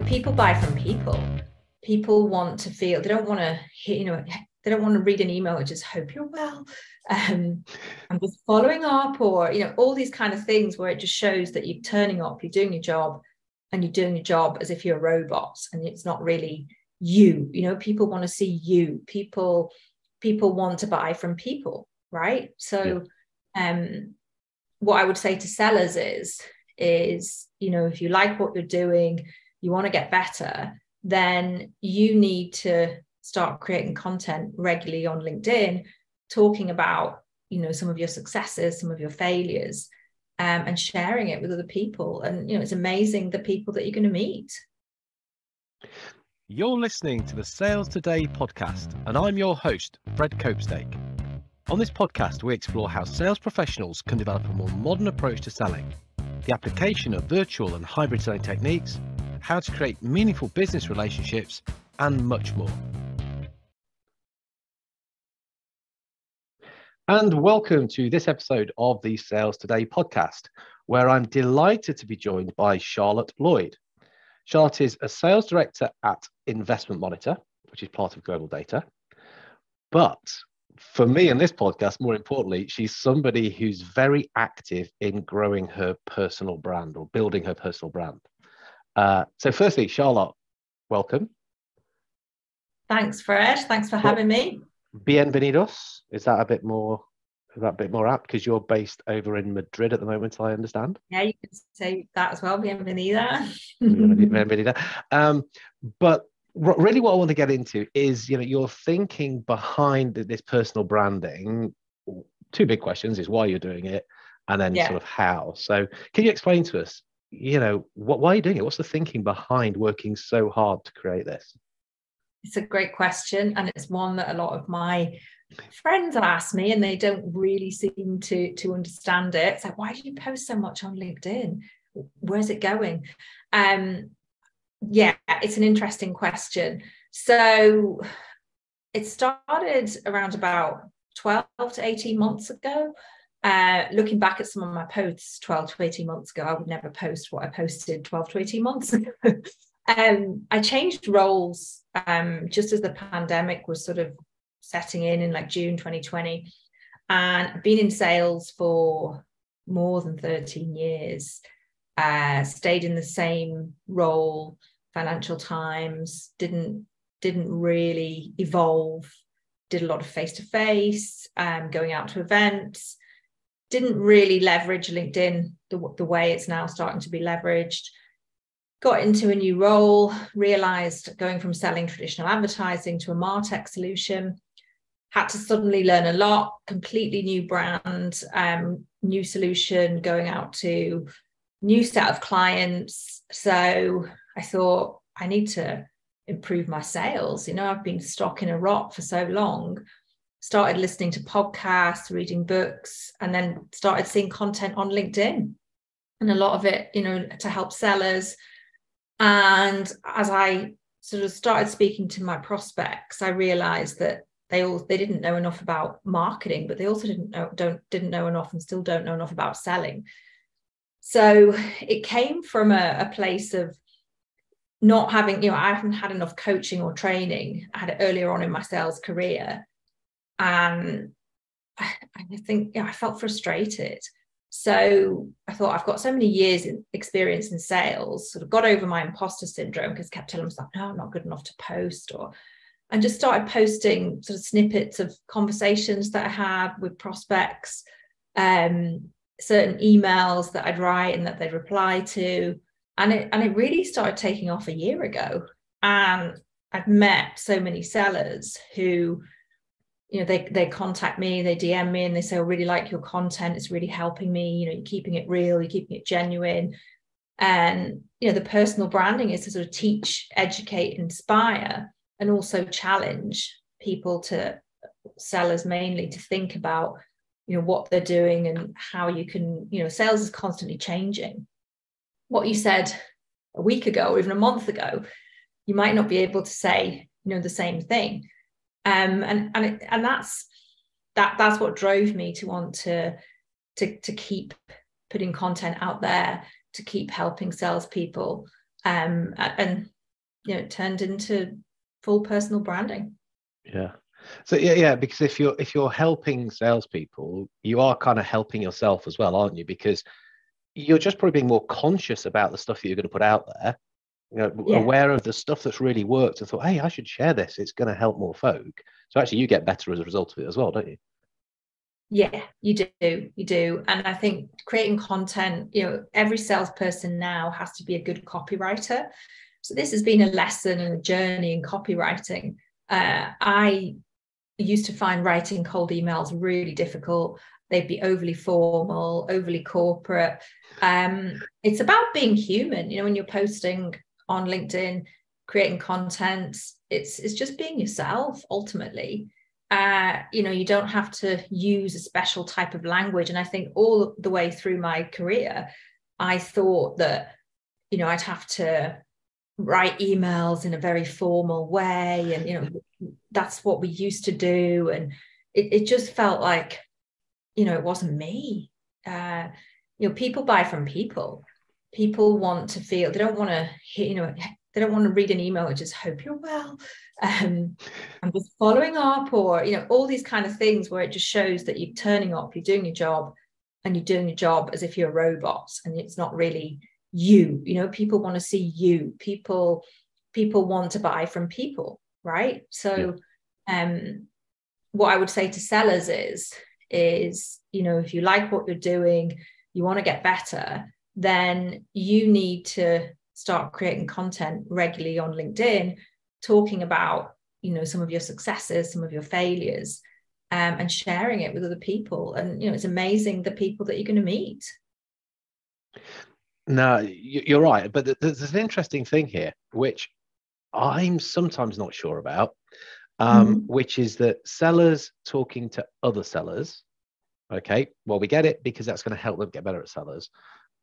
people buy from people. People want to feel, they don't want to hear, they don't want to read an email or just hope you're well. I'm just following up, or, all these kind of things where it just shows that you're turning up, you're doing your job, and you're doing your job as if you're a robot, and it's not really you. People want to see you. People want to buy from people, right? So, what I would say to sellers is, if you like what you're doing, you want to get better, then you need to start creating content regularly on LinkedIn, talking about, some of your successes, some of your failures, and sharing it with other people. And, it's amazing the people that you're going to meet. You're listening to the Sales Today podcast, and I'm your host, Fred Copestake. On this podcast, we explore how sales professionals can develop a more modern approach to selling, the application of virtual and hybrid selling techniques, how to create meaningful business relationships, and much more. And welcome to this episode of the Sales Today podcast, where I'm delighted to be joined by Charlotte Lloyd. Charlotte is a sales director at Investment Monitor, which is part of Global Data. But for me in this podcast, more importantly, she's somebody who's very active in growing her personal brand or building her personal brand. So firstly, Charlotte, welcome. Thanks, Fred. Thanks for having me. Bienvenidos. Is that a bit more apt? Because you're based over in Madrid at the moment, I understand. Yeah, you can say that as well. Bienvenida. Bienvenida. But really what I want to get into is, your thinking behind this personal branding. Two big questions is why you're doing it, and then sort of how. So can you explain to us, why are you doing it? What's the thinking behind working so hard to create this? It's a great question, and it's one that a lot of my friends have asked me, and they don't really seem to understand it. It's like, why do you post so much on LinkedIn? Where's it going? It's an interesting question. So it started around about 12 to 18 months ago. Looking back at some of my posts 12 to 18 months ago, I would never post what I posted 12 to 18 months ago. I changed roles just as the pandemic was sort of setting in like June 2020, and I've been in sales for more than 13 years. Stayed in the same role, Financial Times, didn't really evolve, did a lot of face-to-face, going out to events, didn't really leverage LinkedIn the way it's now starting to be leveraged. Got into a new role, realized going from selling traditional advertising to a MarTech solution, had to suddenly learn a lot, completely new brand, new solution, going out to new set of clients. So I thought, I need to improve my sales. I've been stuck in a rut for so long. Started listening to podcasts, reading books, and then started seeing content on LinkedIn, and a lot of it, to help sellers. And as I sort of started speaking to my prospects, I realized that they didn't know enough about marketing, but they also didn't know enough, and still don't know enough about selling. So it came from a place of not having, I haven't had enough coaching or training. I had it earlier on in my sales career. And I think, I felt frustrated. So I thought, I've got so many years in experience in sales, sort of got over my imposter syndrome, because I kept telling myself, no, I'm not good enough to post, and just started posting sort of snippets of conversations that I had with prospects, certain emails that I'd write and that they'd reply to. And it really started taking off a year ago. And I've met so many sellers who, they contact me, they DM me, and they say, I really like your content. It's really helping me. You're keeping it real, you're keeping it genuine. And, the personal branding is to sort of teach, educate, inspire, and also challenge people, to sellers mainly, to think about, what they're doing and how you can, sales is constantly changing. What you said a week ago or even a month ago, you might not be able to say, the same thing. And that's what drove me to want to keep putting content out there, to keep helping salespeople. And it turned into full personal branding. Yeah. So yeah, because if you're helping salespeople, you are kind of helping yourself as well, aren't you? Because you're just probably being more conscious about the stuff that you're going to put out there, Yeah. aware of the stuff that's really worked and thought, hey, I should share this. It's going to help more folk. So actually you get better as a result of it as well, don't you? Yeah, you do. And I think creating content, every salesperson now has to be a good copywriter. So this has been a lesson and a journey in copywriting. I used to find writing cold emails really difficult. They'd be overly formal, overly corporate. It's about being human. When you're posting on LinkedIn, creating content, it's just being yourself ultimately. You don't have to use a special type of language. And I think all the way through my career, I thought that, I'd have to write emails in a very formal way. And, that's what we used to do. And it just felt like, it wasn't me. People buy from people. People want to feel, they don't want to hear, they don't want to read an email and just hope you're well. I'm just following up, or, all these kind of things where it just shows that you're turning up, you're doing your job, and you're doing your job as if you're a robot, and it's not really you. People want to see you. People want to buy from people, right? So what I would say to sellers is if you like what you're doing, you want to get better, then you need to start creating content regularly on LinkedIn, talking about some of your successes, some of your failures, and sharing it with other people. And it's amazing the people that you're going to meet. No, you're right, but there's an interesting thing here which I'm sometimes not sure about, which is that sellers talking to other sellers. Okay, well, we get it because that's going to help them get better at sellers,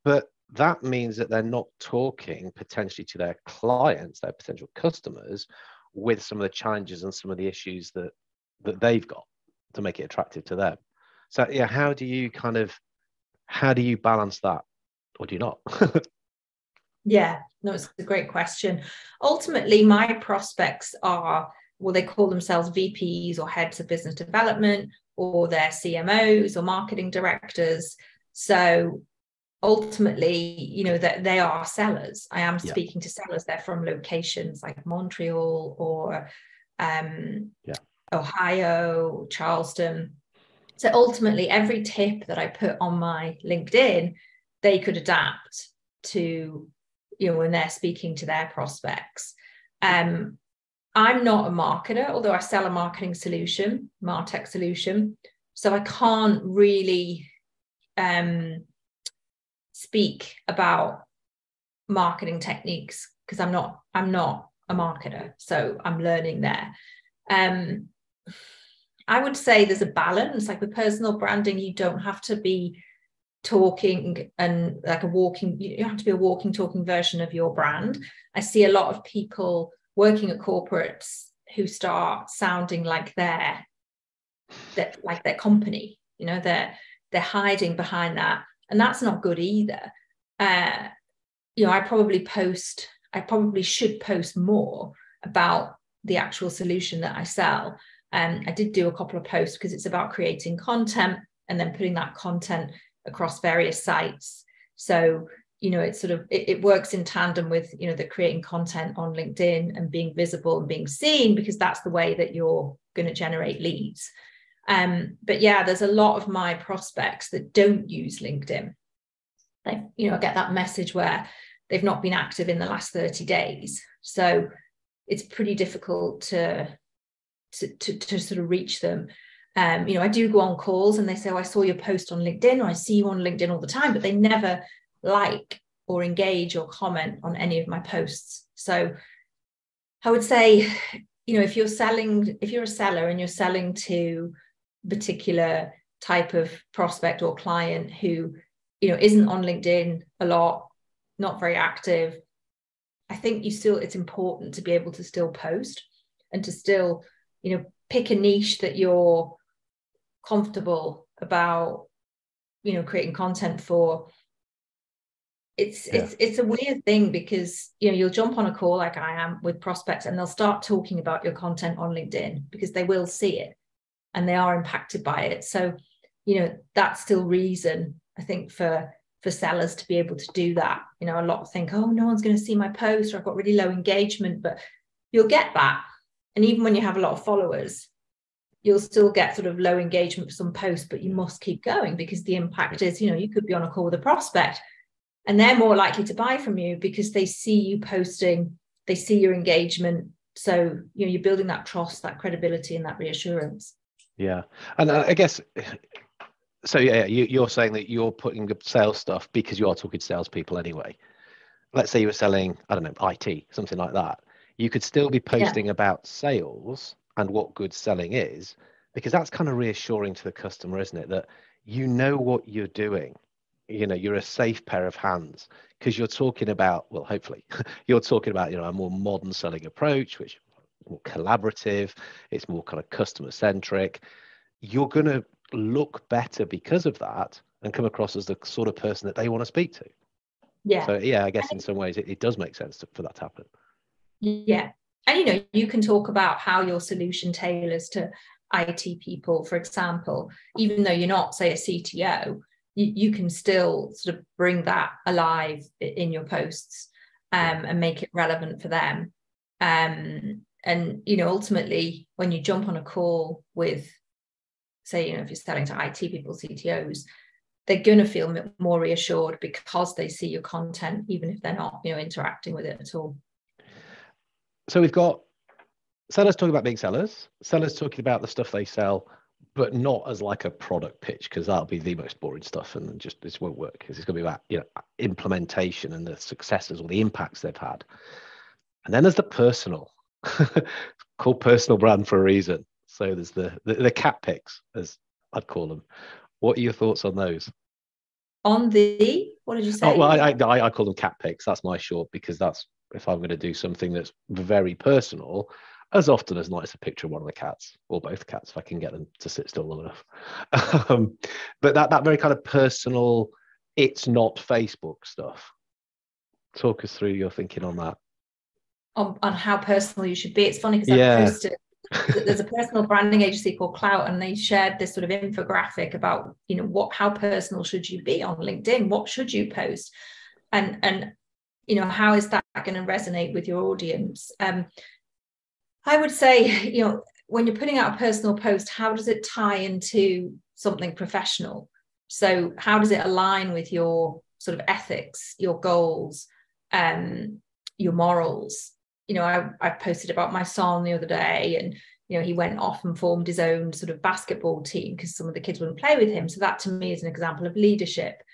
but that means that they're not talking potentially to their clients, their potential customers, with some of the challenges and some of the issues that they've got to make it attractive to them. So yeah, how do you balance that, or do you not? Yeah, no, it's a great question. Ultimately, my prospects are, well, they call themselves VPs or heads of business development, or they're CMOs or marketing directors. So ultimately, that they are sellers. I am speaking to sellers. They're from locations like Montreal or Ohio, Charleston. So ultimately, every tip that I put on my LinkedIn, they could adapt to, when they're speaking to their prospects. I'm not a marketer, although I sell a marketing solution, MarTech solution. So I can't really speak about marketing techniques because I'm not a marketer. So I'm learning there. I would say there's a balance. Like with personal branding, you don't have to be talking and like you have to be a walking, talking version of your brand. I see a lot of people working at corporates who start sounding like their company. They're hiding behind that, and that's not good either. I probably should post more about the actual solution that I sell. And I did do a couple of posts because it's about creating content and then putting that content across various sites. So, it works in tandem with, the creating content on LinkedIn and being visible and being seen, because that's the way that you're going to generate leads. But yeah, there's a lot of my prospects that don't use LinkedIn. I get that message where they've not been active in the last 30 days. So it's pretty difficult to sort of reach them. I do go on calls and they say, oh, I saw your post on LinkedIn, or I see you on LinkedIn all the time, but they never like or engage or comment on any of my posts. So I would say, if you're a seller and you're selling to a particular type of prospect or client who, isn't on LinkedIn a lot, not very active, I think it's important to be able to still post and to still, pick a niche that you're comfortable about, creating content for. it's a weird thing, because you'll jump on a call like I am with prospects, and they'll start talking about your content on LinkedIn because they will see it and they are impacted by it. So that's still reason, I think, for sellers to be able to do that. A lot think, oh, no one's going to see my post, or I've got really low engagement, but you'll get that. And even when you have a lot of followers, you'll still get sort of low engagement for some posts, but you must keep going, because the impact is, you could be on a call with a prospect and they're more likely to buy from you because they see you posting, they see your engagement. So, you're building that trust, that credibility, and that reassurance. Yeah. And I guess, so yeah, you're saying that you're putting up sales stuff because you are talking to salespeople anyway. Let's say you were selling, I don't know, IT, something like that. You could still be posting about sales and what good selling is, because that's kind of reassuring to the customer, isn't it? That what you're doing. You're a safe pair of hands, because you're talking about, well, hopefully you're talking about, a more modern selling approach, which is more collaborative, it's more kind of customer centric. You're going to look better because of that and come across as the sort of person that they want to speak to. Yeah. So yeah, I guess in some ways it does make sense for that to happen. Yeah. And you can talk about how your solution tailors to IT people, for example, even though you're not, say, a CTO, you can still sort of bring that alive in your posts, and make it relevant for them. And ultimately, when you jump on a call with, say, if you're selling to IT people, CTOs, they're going to feel more reassured because they see your content, even if they're not, interacting with it at all. So we've got sellers talking about being sellers talking about the stuff they sell, but not as like a product pitch, because that'll be the most boring stuff, and just this won't work, because it's going to be about implementation and the successes or the impacts they've had. And then there's the personal, called personal brand for a reason. So there's the cat pics, as I'd call them. What are your thoughts on those? What did you say? Oh, well, I call them cat pics. That's my short, because that's, if I'm going to do something that's very personal, as often as not, it's a picture of one of the cats, or both cats, if I can get them to sit still long enough. But that very kind of personal, it's not Facebook stuff. Talk us through your thinking on that. On how personal you should be. It's funny, because I posted, there's a personal branding agency called Clout, and they shared this sort of infographic about, how personal should you be on LinkedIn? What should you post? And how is that going to resonate with your audience? I would say, when you're putting out a personal post, how does it tie into something professional? So how does it align with your sort of ethics, your goals, your morals? I posted about my son the other day, and he went off and formed his own sort of basketball team because some of the kids wouldn't play with him. So that to me is an example of leadership.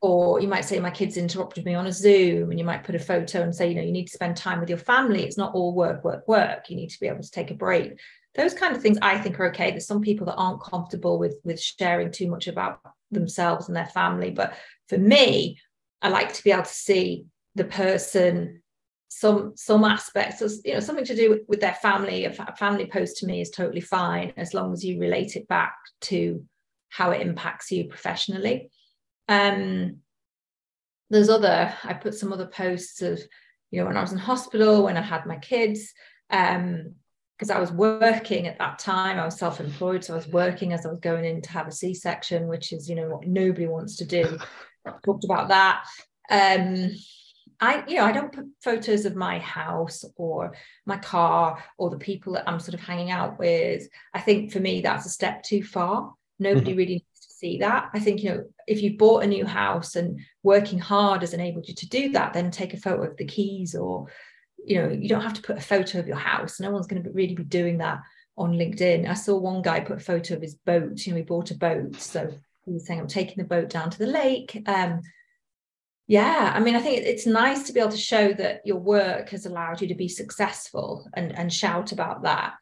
Or you might say, my kids interrupted me on a Zoom, and you might put a photo and say, you need to spend time with your family. It's not all work, work, work. You need to be able to take a break. Those kind of things I think are okay. There's some people that aren't comfortable with sharing too much about themselves and their family. But for me, I like to be able to see the person, some aspects of, something to do with their family. A family post to me is totally fine, as long as you relate it back to how it impacts you professionally. I put some other posts of, when I was in hospital, when I had my kids, because I was working at that time. I was self-employed, so I was working as I was going in to have a C-section, which is, what nobody wants to do. I talked about that. I don't put photos of my house or my car or the people that I'm sort of hanging out with. I think for me, that's a step too far. Nobody really needs to see that. I think, if you've bought a new house and working hard has enabled you to do that, then take a photo of the keys, or, you don't have to put a photo of your house. No one's going to really be doing that on LinkedIn. I saw one guy put a photo of his boat. He bought a boat. So he was saying, I'm taking the boat down to the lake. Yeah, I mean, I think it's nice to be able to show that your work has allowed you to be successful and shout about that.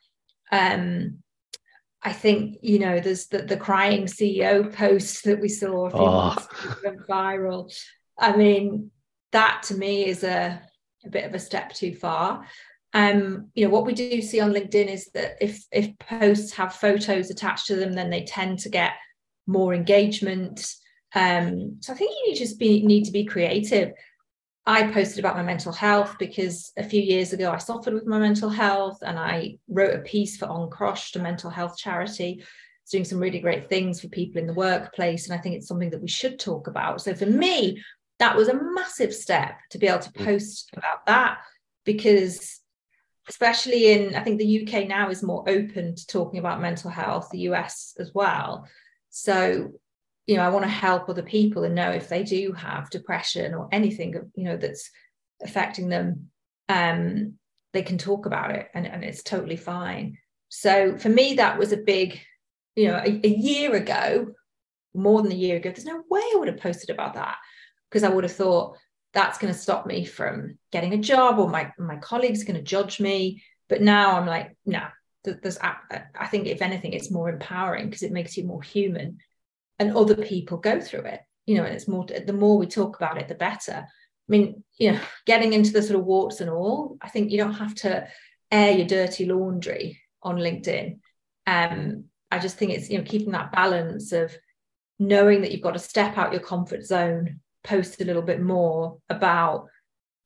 I think, there's the crying CEO post that we saw a few months ago, went viral. I mean, that to me is a bit of a step too far. What we do see on LinkedIn is that if posts have photos attached to them, then they tend to get more engagement. So I think you need to be creative. I posted about my mental health because a few years ago I suffered with my mental health, and I wrote a piece for On Crushed, a mental health charity. It's doing some really great things for people in the workplace, and I think it's something that we should talk about. So for me, that was a massive step to be able to post about that, because especially in, I think the UK now is more open to talking about mental health, the US as well. So, I want to help other people and know if they do have depression or anything, that's affecting them, they can talk about it, and it's totally fine. So for me, that was a big, a year ago, more than a year ago, there's no way I would have posted about that, because I would have thought that's going to stop me from getting a job, or my colleagues are going to judge me. But now I'm like, no, I think if anything, it's more empowering, because it makes you more human, and other people go through it, and it's more, the more we talk about it, the better. I mean, getting into the sort of warts and all, I think you don't have to air your dirty laundry on LinkedIn. I just think it's, keeping that balance of knowing that you've got to step out your comfort zone, post a little bit more about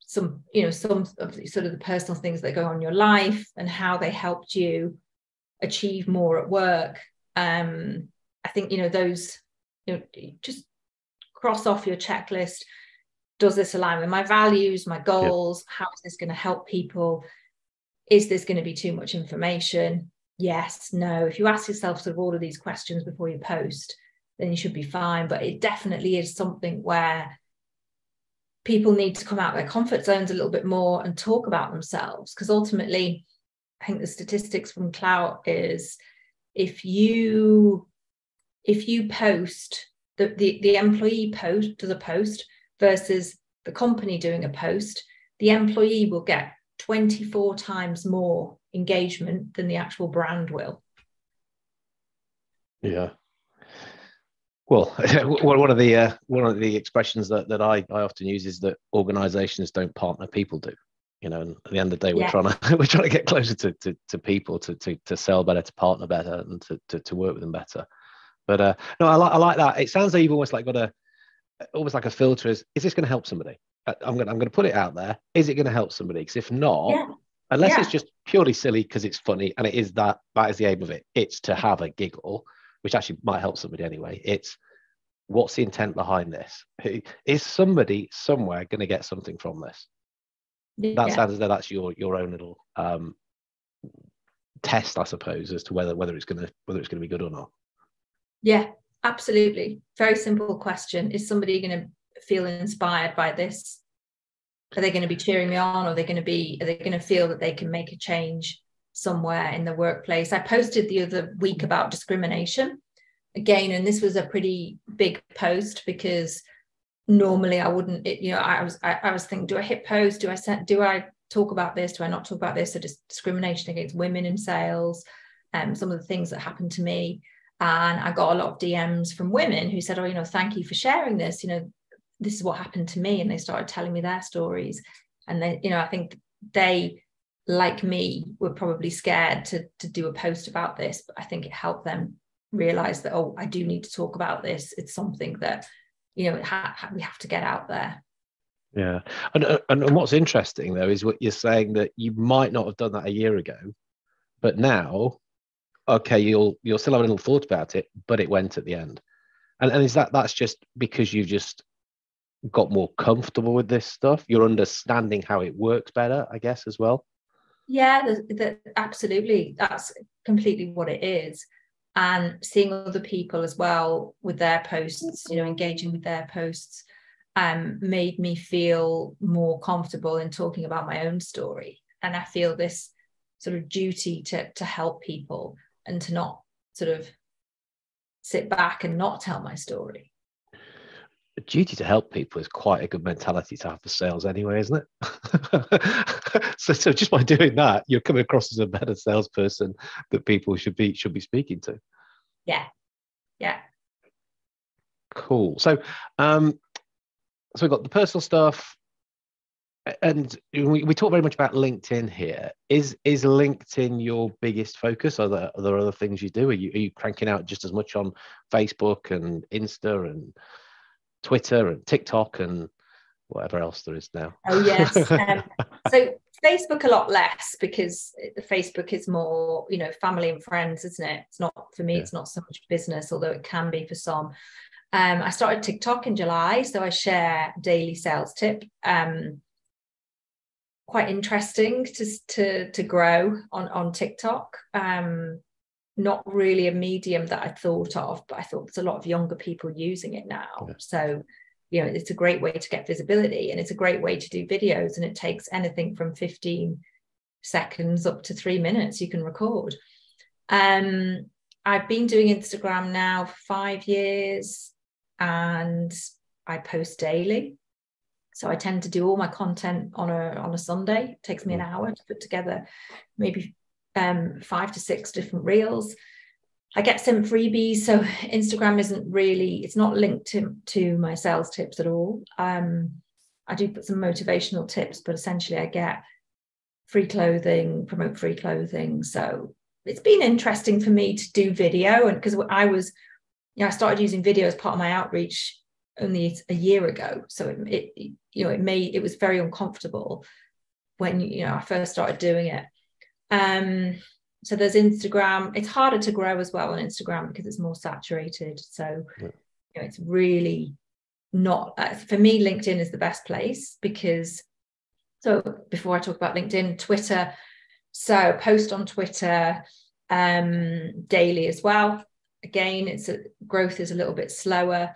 some of sort of the personal things that go on in your life and how they helped you achieve more at work. I think, those, just cross off your checklist. Does this align with my values, my goals? How is this going to help people? Is this going to be too much information? Yes, no. If you ask yourself sort of all of these questions before you post, then you should be fine. But it definitely is something where people need to come out of their comfort zones a little bit more and talk about themselves. Because ultimately, I think the statistics from Clout is, if you post, the employee does a post versus the company doing a post, the employee will get 24 times more engagement than the actual brand will. Yeah. Well, one of the expressions that I often use is that organizations don't partner, people do. And at the end of the day, we're trying to get closer to people, to sell better, to partner better, and to work with them better. But no, I like that. It sounds like you've almost like got almost like a filter. Is this going to help somebody? I'm going to put it out there. Is it going to help somebody? Because if not, unless it's just purely silly because it's funny, and it is that is the aim of it. It's to have a giggle, which actually might help somebody anyway. It's, what's the intent behind this? Is somebody somewhere going to get something from this? That sounds as though that's your own little test, I suppose, as to whether it's going to be good or not. Yeah, absolutely. Very simple question. Is somebody going to feel inspired by this? Are they going to be cheering me on? Or are they going to feel that they can make a change somewhere in the workplace? I posted the other week about discrimination again, and this was a pretty big post, because normally I wouldn't, I was thinking, do I hit post? Do I talk about this? Do I not talk about this? So discrimination against women in sales, some of the things that happened to me. And I got a lot of DMs from women who said, oh, thank you for sharing this. This is what happened to me. And they started telling me their stories. And they, I think they, like me, were probably scared to do a post about this. But I think it helped them realize that, oh, I do need to talk about this. It's something that, we have to get out there. Yeah. And what's interesting, though, is what you're saying, that you might not have done that a year ago, but now, okay, you'll still have a little thought about it, but it went at the end. And is that's just because you've just got more comfortable with this stuff? You're understanding how it works better, I guess, as well? Yeah, absolutely. That's completely what it is. And seeing other people as well with their posts, engaging with their posts, made me feel more comfortable in talking about my own story. And I feel this sort of duty to help people, and to not sort of sit back and not tell my story. The duty to help people is quite a good mentality to have for sales anyway, isn't it? so just by doing that, you're coming across as a better salesperson that people should be speaking to. Yeah. Cool. So we've got the personal stuff, and we talk very much about LinkedIn here. Is LinkedIn your biggest focus? Are there other things you do? Are you cranking out just as much on Facebook and Insta and Twitter and TikTok and whatever else there is now. Oh, yes. So Facebook a lot less, because the Facebook is more, family and friends, isn't it? It's not, for me, It's not so much business, although it can be for some. I started TikTok in July, so I share daily sales tip. Quite interesting to grow on TikTok. Not really a medium that I thought of, but I thought there's a lot of younger people using it now. Yeah. So, it's a great way to get visibility, and it's a great way to do videos, and it takes anything from 15 seconds up to 3 minutes you can record. I've been doing Instagram now for 5 years, and I post daily. So I tend to do all my content on a Sunday. It takes me an hour to put together maybe 5 to 6 different reels. I get some freebies, so Instagram it's not linked to my sales tips at all. I do put some motivational tips, but essentially I get free clothing, promote free clothing. So it's been interesting for me to do video, and because I started using video as part of my outreach only a year ago, so it was very uncomfortable when I first started doing it. So there's Instagram. It's harder to grow as well on Instagram because it's more saturated. So it's really not, for me, LinkedIn is the best place, because, so before I talk about LinkedIn, Twitter, so post on Twitter daily as well. Again, growth is a little bit slower.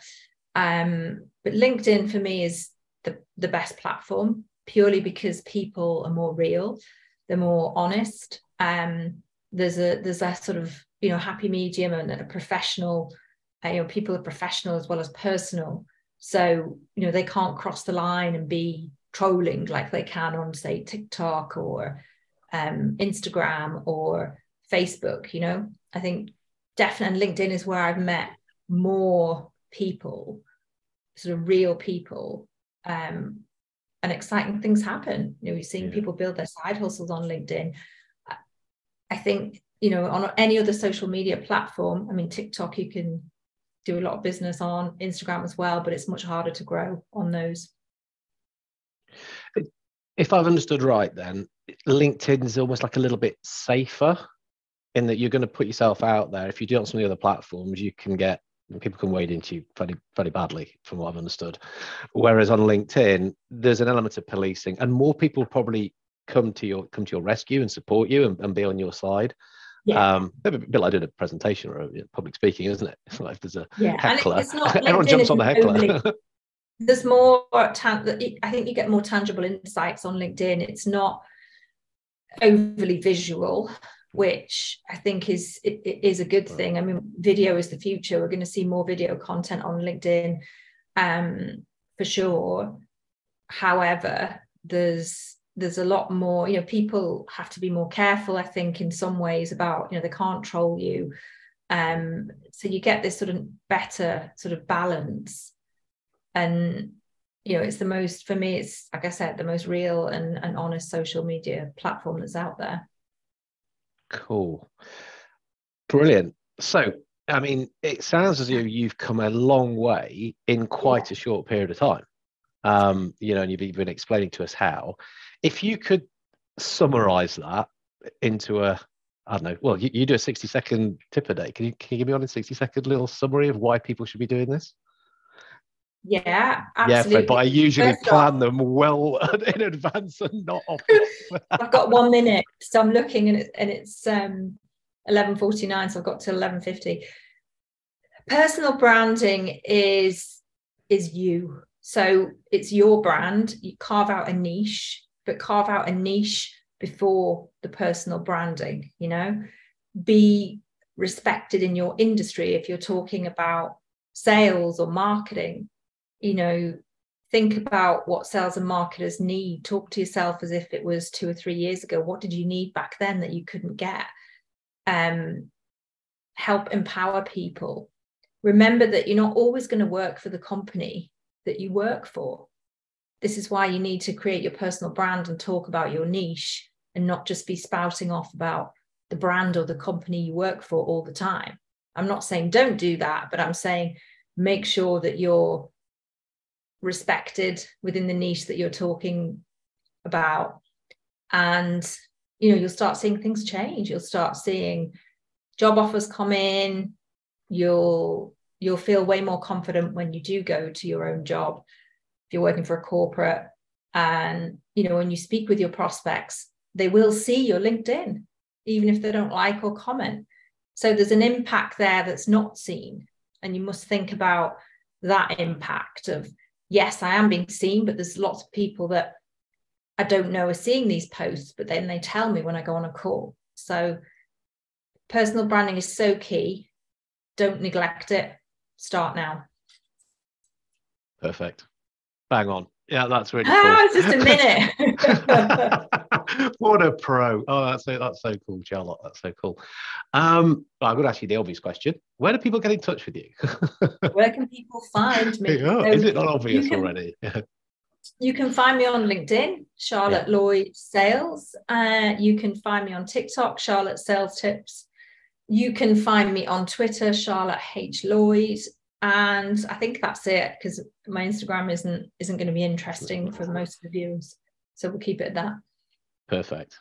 But LinkedIn for me is the best platform, purely because people are more real, they're more honest. There's a sort of happy medium and a professional. People are professional as well as personal, so they can't cross the line and be trolling like they can on, say, TikTok or Instagram or Facebook. I think definitely LinkedIn is where I've met more people, sort of real people, and exciting things happen. We've seen people build their side hustles on LinkedIn. I think, on any other social media platform, I mean, TikTok, you can do a lot of business on, Instagram as well, but it's much harder to grow on those. If I've understood right, then LinkedIn is almost like a little bit safer, in that you're going to put yourself out there. If you do it on some of the other platforms, people can wade into you very badly, from what I've understood. Whereas on LinkedIn, there's an element of policing, and more people probably come to your rescue and support you and be on your side. A bit like doing a presentation or public speaking, isn't it? It's like if there's a heckler, everyone jumps on the heckler. There's more, I think you get more tangible insights on LinkedIn. It's not overly visual, which I think is a good thing. I mean, video is the future. We're going to see more video content on LinkedIn, for sure. However, there's a lot more, people have to be more careful, I think, in some ways about, they can't troll you. So you get this sort of better sort of balance. And, it's the most, for me, it's, like I said, the most real and honest social media platform that's out there. Cool. Brilliant. So, I mean, it sounds as though you've come a long way in quite a short period of time. And you've been explaining to us how. If you could summarize that into I don't know, well, you do a 60-second tip a day. Can you give me on a 60-second little summary of why people should be doing this? Yeah, absolutely. Yeah, but I usually plan them well in advance and not off. I've got 1 minute, so I'm looking, and it's 11:49, so I've got till 11:50. Personal branding is you. So it's your brand. You carve out a niche, but carve out a niche before the personal branding. Be respected in your industry. If you're talking about sales or marketing, think about what sales and marketers need. Talk to yourself as if it was 2 or 3 years ago. What did you need back then that you couldn't get? Help empower people. Remember that you're not always going to work for the company that you work for. This is why you need to create your personal brand and talk about your niche, and not just be spouting off about the brand or the company you work for all the time. I'm not saying don't do that, but I'm saying make sure that you're respected within the niche that you're talking about. And, you know, you'll start seeing things change. You'll start seeing job offers come in. You'll feel way more confident when you do go to your own job. If you're working for a corporate, and, you know, when you speak with your prospects, they will see your LinkedIn, even if they don't like or comment. So there's an impact there that's not seen. And you must think about that impact of, yes, I am being seen, but there's lots of people that I don't know are seeing these posts, but then they tell me when I go on a call. So personal branding is so key. Don't neglect it. Start now. Perfect. Bang on. Yeah, that's really cool. It's just a minute. What a pro. Oh, that's so cool, Charlotte. That's so cool. I'm going to ask you the obvious question. Where do people get in touch with you? Where can people find me? Oh, So is it not obvious already? You can find me on LinkedIn, Charlotte Lloyd Sales. You can find me on TikTok, Charlotte Sales Tips. You can find me on Twitter, Charlotte H. Lloyd. And I think that's it, because my Instagram isn't going to be interesting for most of the viewers. So we'll keep it at that. Perfect.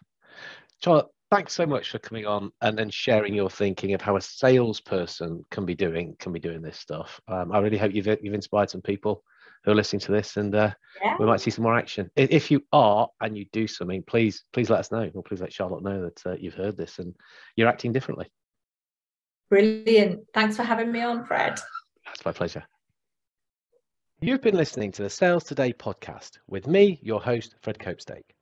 Charlotte, thanks so much for coming on and then sharing your thinking of how a salesperson can be doing this stuff. I really hope you've inspired some people who are listening to this, and we might see some more action. If you are and you do something, please let us know, or please let Charlotte know that you've heard this and you're acting differently. Brilliant. Thanks for having me on, Fred. That's my pleasure. You've been listening to the Sales Today podcast with me, your host, Fred Copestake.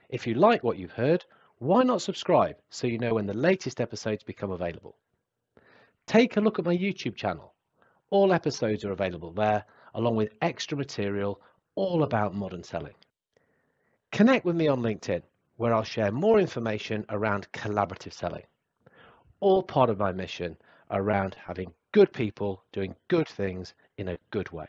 If you like what you've heard, why not subscribe so you know when the latest episodes become available? Take a look at my YouTube channel. All episodes are available there, along with extra material all about modern selling. Connect with me on LinkedIn, where I'll share more information around collaborative selling. All part of my mission around having good people doing good things in a good way.